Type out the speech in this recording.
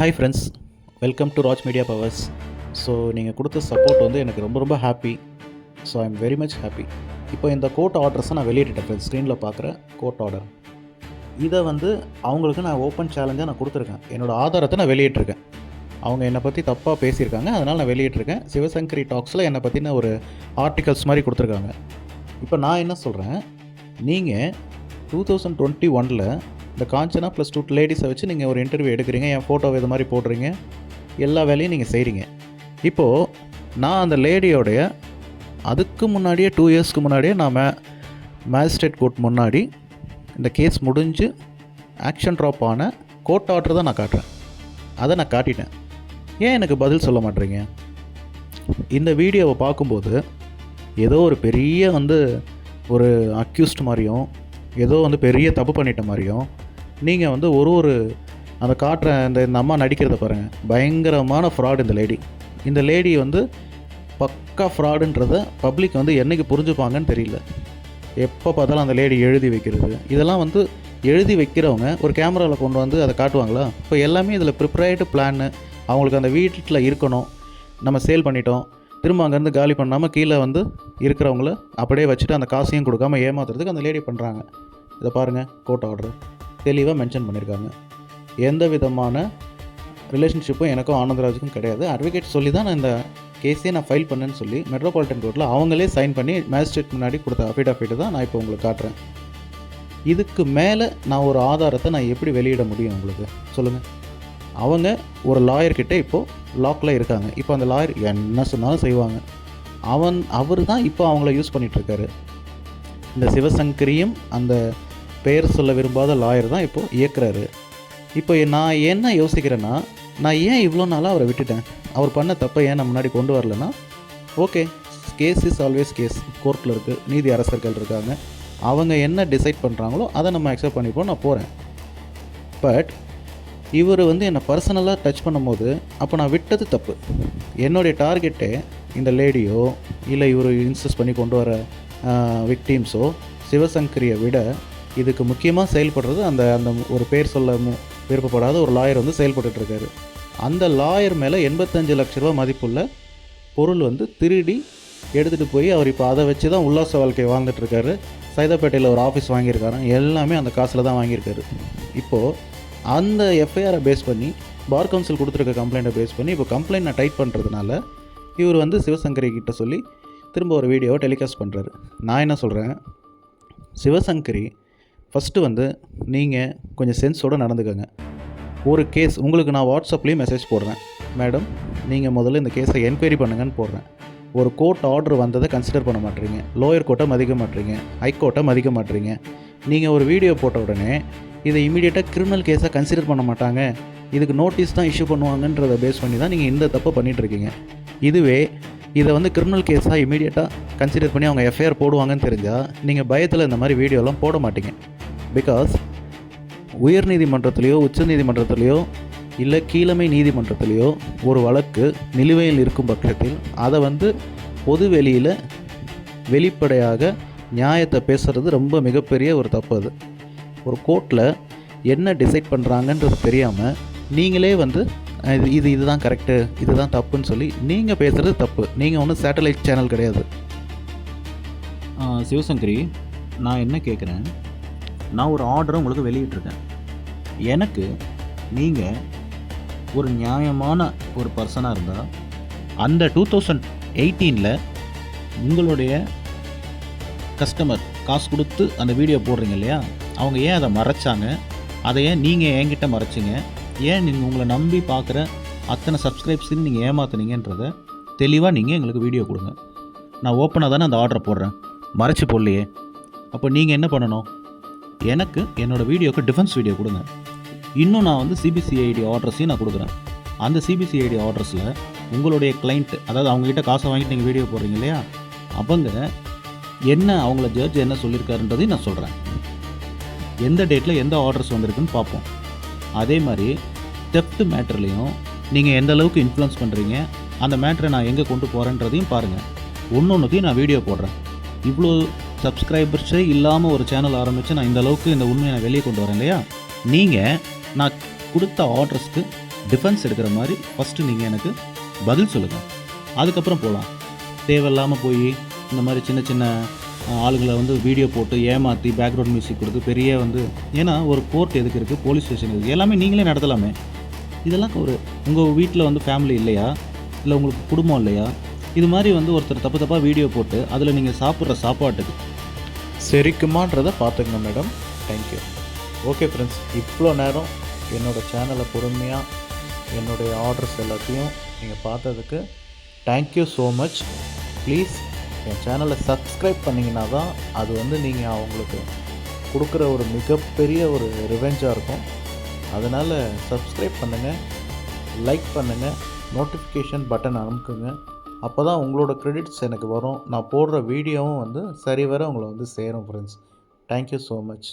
Hi friends, welcome to Raj media powers. So நீங்கள் கொடுத்த support வந்து எனக்கு ரொம்ப ரொம்ப happy. So I am very much happy. இப்போ இந்த கோர்ட் ஆர்டர்ஸை நான் வெளியிட்டுட்டேன் ஃப்ரெண்ட்ஸ். ஸ்க்ரீனில் பார்க்குற கோர்ட் ஆர்டர் இதை வந்து அவங்களுக்கு நான் ஓப்பன் சேலஞ்சாக நான் கொடுத்துருக்கேன். என்னோடய ஆதாரத்தை நான் வெளியிட்டிருக்கேன். அவங்க என்னை பற்றி தப்பாக பேசியிருக்காங்க, அதனால் நான் வெளியிட்டிருக்கேன். சிவசங்கரி டாக்ஸில் என்னை பற்றின ஒரு ஆர்டிகல்ஸ் மாதிரி கொடுத்துருக்காங்க. இப்போ நான் என்ன சொல்கிறேன், நீங்கள் 2021 இந்த காஞ்சனா +2 லேடிஸை வச்சு நீங்கள் ஒரு இன்டர்வியூ எடுக்கிறீங்க, என் ஃபோட்டோவை இது மாதிரி போடுறீங்க, எல்லா வேலையும் நீங்கள் செய்கிறீங்க. இப்போது நான் அந்த லேடியோடைய அதுக்கு முன்னாடியே 2 இயர்ஸ்க்கு முன்னாடியே நான் மேஜிஸ்ட்ரேட் கோர்ட் முன்னாடி இந்த கேஸ் முடிஞ்சு ஆக்ஷன் ட்ராப் ஆன கோர்ட் ஆர்டர் தான் நான் காட்டுறேன். அதை நான் காட்டிட்டேன். ஏன் எனக்கு பதில் சொல்ல மாட்டேறீங்க? இந்த வீடியோவை பார்க்கும்போது ஏதோ ஒரு பெரிய ஒரு அக்யூஸ்ட் மாதிரியும், ஏதோ பெரிய தப்பு பண்ணிட்ட மாதிரியும் நீங்கள் ஒரு அந்த காட்டுற இந்த அம்மா நடிக்கிறத பாருங்கள். பயங்கரமான ஃப்ராட் இந்த லேடி பக்கா ஃப்ராடுன்றதை பப்ளிக் என்றைக்கு புரிஞ்சுப்பாங்கன்னு தெரியல. எப்போ பார்த்தாலும் அந்த லேடி எழுதி வைக்கிறது, இதெல்லாம் எழுதி வைக்கிறவங்க ஒரு கேமராவில் கொண்டு வந்து அதை காட்டுவாங்களா? இப்போ எல்லாமே இதில் ப்ரிப்பரேட்டு பிளான்னு. அவங்களுக்கு அந்த வீட்டில் இருக்கணும், நம்ம சேல் பண்ணிட்டோம், திரும்ப அங்கேருந்து காலி பண்ணாமல் கீழே இருக்கிறவங்கள அப்படியே வச்சுட்டு அந்த காசையும் கொடுக்காம ஏமாத்துறதுக்கு அந்த லேடி பண்ணுறாங்க. இதை பாருங்கள், கோர்ட் ஆர்டர் தெளிவாக மென்ஷன் பண்ணியிருக்காங்க. எந்த விதமான ரிலேஷன்ஷிப்பும் எனக்கும் ஆனந்தராஜுக்கும் கிடையாது. அட்வொகேட் சொல்லி தான் நான் இந்த கேஸே நான் ஃபைல் பண்ணேன்னு சொல்லி மெட்ரோபாலிட்டன் கோர்ட்டில் அவங்களே சைன் பண்ணி மேஜிஸ்ட்ரேட் முன்னாடி கொடுத்த அஃபிடவிட் தான் நான் இப்போ உங்களுக்கு காட்டுறேன். இதுக்கு மேலே நான் ஒரு ஆதாரத்தை நான் எப்படி வெளியிட முடியும் உங்களுக்கு சொல்லுங்கள்? அவங்க ஒரு லாயர்கிட்ட இப்போது லாக்கில் இருக்காங்க. இப்போ அந்த லாயர் என்ன சொன்னாலும் செய்வாங்க. அவர் தான் இப்போ அவங்கள யூஸ் பண்ணிகிட்ருக்காரு. இந்த சிவசங்கரியும் அந்த பெயர் சொல்ல விரும்பாத லாயர் தான் இப்போது இயக்குறாரு. இப்போ நான் என்ன யோசிக்கிறேன்னா, நான் ஏன் இவ்வளோ நாளாக அவரை விட்டுட்டேன்? அவர் பண்ண தப்பை ஏன் நான் முன்னாடி கொண்டு வரலன்னா, okay, case is always case. கோர்ட்டில் இருக்குது, நீதி அரசர்கள் இருக்காங்க, அவங்க என்ன டிசைட் பண்ணுறாங்களோ அதை நம்ம அக்செப்ட் பண்ணிப்போம், நான் போகிறேன். பட் இவர் என்னை பர்சனலாக டச் பண்ணும்போது அப்போ நான் விட்டது தப்பு. என்னுடைய டார்கெட்டே இந்த லேடியோ இல்லை இவர் இன்சிஸ்ட் பண்ணி கொண்டு வர விக்டீம்ஸோ சிவசங்கரியை விட இதுக்கு முக்கியமாக செயல்படுறது அந்த ஒரு பேர் சொல்ல விருப்பப்படாத ஒரு லாயர் செயல்பட்டுருக்காரு. அந்த லாயர் மேலே 85 லட்ச ரூபா மதிப்புள்ள பொருள் திருடி எடுத்துகிட்டு போய் அவர் இப்போ அதை வச்சு தான் உல்லாச வாழ்க்கை வாழ்ந்துட்டுருக்காரு. சைதாப்பேட்டையில் ஒரு ஆஃபீஸ் வாங்கியிருக்காரு, எல்லாமே அந்த காசில் தான் வாங்கியிருக்காரு. இப்போது அந்த எஃப்ஐஆரை பேஸ் பண்ணி பார் கவுன்சில் கொடுத்துருக்க கம்ப்ளைண்ட்டை பேஸ் பண்ணி இப்போ கம்ப்ளைண்ட் நான் டைப் பண்ணுறதுனால இவர் சிவசங்கரி கிட்ட சொல்லி திரும்ப ஒரு வீடியோவை டெலிகாஸ்ட் பண்ணுறாரு. நான் என்ன சொல்கிறேன், சிவசங்கரி ஃபஸ்ட்டு நீங்கள் கொஞ்சம் சென்ஸோடு நடந்துக்கோங்க. ஒரு கேஸ் உங்களுக்கு நான் வாட்ஸ்அப்லேயும் மெசேஜ் போடுறேன், மேடம் நீங்கள் முதல்ல இந்த கேஸை என்கொயரி பண்ணுங்கன்னு போடுறேன். ஒரு கோர்ட் ஆர்டர் வந்ததை கன்சிடர் பண்ண மாட்டேறீங்க, லோயர் கோர்ட்டை மதிக்க மாட்டேறீங்க, ஹைகோர்ட்டை மதிக்க மாட்டேறீங்க. நீங்கள் ஒரு வீடியோ போட்ட உடனே இதை இமீடியட்டாக கிரிமினல் கேஸாக கன்சிடர் பண்ண மாட்டாங்க, இதுக்கு நோட்டீஸ் தான் இஷ்யூ பண்ணுவாங்கன்றதை பேஸ் பண்ணி தான் நீங்கள் இந்த தப்பை பண்ணிகிட்ருக்கீங்க. இதுவே இதை கிரிமினல் கேஸாக இமீடியட்டாக கன்சிடர் பண்ணி அவங்க எஃப்ஐஆர் போடுவாங்கன்னு தெரிஞ்சால் நீங்கள் பயத்தில் இந்த மாதிரி வீடியோலாம் போட மாட்டீங்க. பிகாஸ் உயர்நீதிமன்றத்துலேயோ உச்சநீதிமன்றத்துலேயோ இல்லை கீழமை நீதிமன்றத்துலேயோ ஒரு வழக்கு நிலுவையில் இருக்கும் பட்சத்தில் அதை பொது வெளியில் வெளிப்படையாக நியாயத்தை பேசுகிறது ரொம்ப மிகப்பெரிய ஒரு தப்பு. அது ஒரு கோர்ட்டில் என்ன டிசைட் பண்ணுறாங்கன்றது தெரியாமல் நீங்களே இதுதான் கரெக்டு, இதுதான் தப்புன்னு சொல்லி நீங்கள் பேசுகிறது தப்பு. நீங்கள் ஒன்றும் சேட்டலைட் சேனல் கிடையாது. சிவசங்கரி, நான் என்ன கேட்குறேன், நான் ஒரு ஆர்டரை உங்களுக்கு வெளியிட்டிருக்கேன். எனக்கு நீங்கள் ஒரு நியாயமான ஒரு பர்சனாக இருந்தால் அந்த 2018 உங்களுடைய கஸ்டமர் காசு கொடுத்து அந்த வீடியோ போடுறீங்க இல்லையா, அவங்க ஏன் அதை மறைச்சாங்க? அதை ஏன் நீங்கள் என்கிட்ட மறைச்சிங்க? ஏன் நீங்கள் உங்களை நம்பி பார்க்குற அத்தனை சப்ஸ்கிரைப்ஸுன்னு நீங்கள் ஏமாத்துனீங்கன்றதை தெளிவாக நீங்கள் எங்களுக்கு வீடியோ கொடுங்க. நான் ஓப்பனாக தானே அந்த ஆர்டரை போடுறேன், மறைச்சி போடலையே. அப்போ நீங்கள் என்ன பண்ணணும், எனக்கு என்னோடய வீடியோக்கு டிஃபென்ஸ் வீடியோ கொடுங்க. இன்னும் நான் சிபிசிஐடி ஆர்டர்ஸையும் நான் கொடுக்குறேன். அந்த சிபிசிஐடி ஆர்டர்ஸில் உங்களுடைய கிளைண்ட், அதாவது அவங்ககிட்ட காசை வாங்கிட்டு நீங்கள் வீடியோ போடுறீங்க இல்லையா, அவங்க என்ன அவங்கள ஜட்ஜ் என்ன சொல்லியிருக்காருன்றதையும் நான் சொல்கிறேன். எந்த டேட்டில் எந்த ஆர்டர்ஸ் வந்திருக்குன்னு பார்ப்போம். அதே மாதிரி தெஃப்ட் மேட்டர்லேயும் நீங்கள் எந்த அளவுக்கு இன்ஃப்ளூயன்ஸ் பண்ணுறீங்க, அந்த மேட்டரை நான் எங்கே கொண்டு போகிறேன்றதையும் பாருங்கள். ஒன்றுத்தையும் நான் வீடியோ போடுறேன். இவ்வளோ சப்ஸ்கிரைபர்ஸே இல்லாமல் ஒரு சேனல் ஆரம்பித்து நான் இந்த அளவுக்கு இந்த உண்மையை நான் வெளியே கொண்டு வரேன் இல்லையா, நீங்கள் நான் கொடுத்த ஆர்டர்ஸ்க்கு டிஃபென்ஸ் எடுக்கிற மாதிரி ஃபஸ்ட்டு நீங்கள் எனக்கு பதில் சொல்லுங்கள், அதுக்கப்புறம் போகலாம். தேவையில்லாமல் போய் இந்த மாதிரி சின்ன சின்ன ஆளுங்களை வந்து வீடியோ போட்டு ஏமாற்றி பேக்ரவுண்ட் மியூசிக் கொடுத்து பெரிய வந்து, ஏன்னா ஒரு கோர்ட் எதுக்கு இருக்குது, போலீஸ் ஸ்டேஷன் இருக்குது, எல்லாமே நீங்களே நடத்தலாமே. இதெல்லாம் ஒரு உங்கள் வீட்டில் வந்து ஃபேமிலி இல்லையா, இல்லை உங்களுக்கு குடும்பம் இல்லையா, இது மாதிரி வந்து ஒருத்தர் தப்பு தப்பாக வீடியோ போட்டு அதில் நீங்கள் சாப்பிட்ற சாப்பாட்டுக்கு செரிக்குமான்றதை பார்த்துங்க மேடம். தேங்க்யூ. ஓகே ஃப்ரெண்ட்ஸ், இவ்வளோ நேரம் என்னோடய சேனலை பொறுமையாக என்னுடைய ஆர்டர்ஸ் எல்லாத்தையும் நீங்கள் பார்த்ததுக்கு தேங்க்யூ ஸோ மச். ப்ளீஸ் என் சேனலை சப்ஸ்கிரைப் பண்ணிங்கன்னா தான் அது வந்து நீங்கள் அவங்களுக்கு கொடுக்குற ஒரு மிகப்பெரிய ஒரு ரிவெஞ்சாக இருக்கும். அதனால் சப்ஸ்கிரைப் பண்ணுங்கள், லைக் பண்ணுங்கள், நோட்டிஃபிகேஷன் பட்டன் அமுக்குங்க. அப்போ தான் உங்களோட கிரெடிட்ஸ் எனக்கு வரும், நான் போடுற வீடியோவும் வந்து சரிவர உங்களை வந்து சேரும் ஃப்ரெண்ட்ஸ். Thank you so much.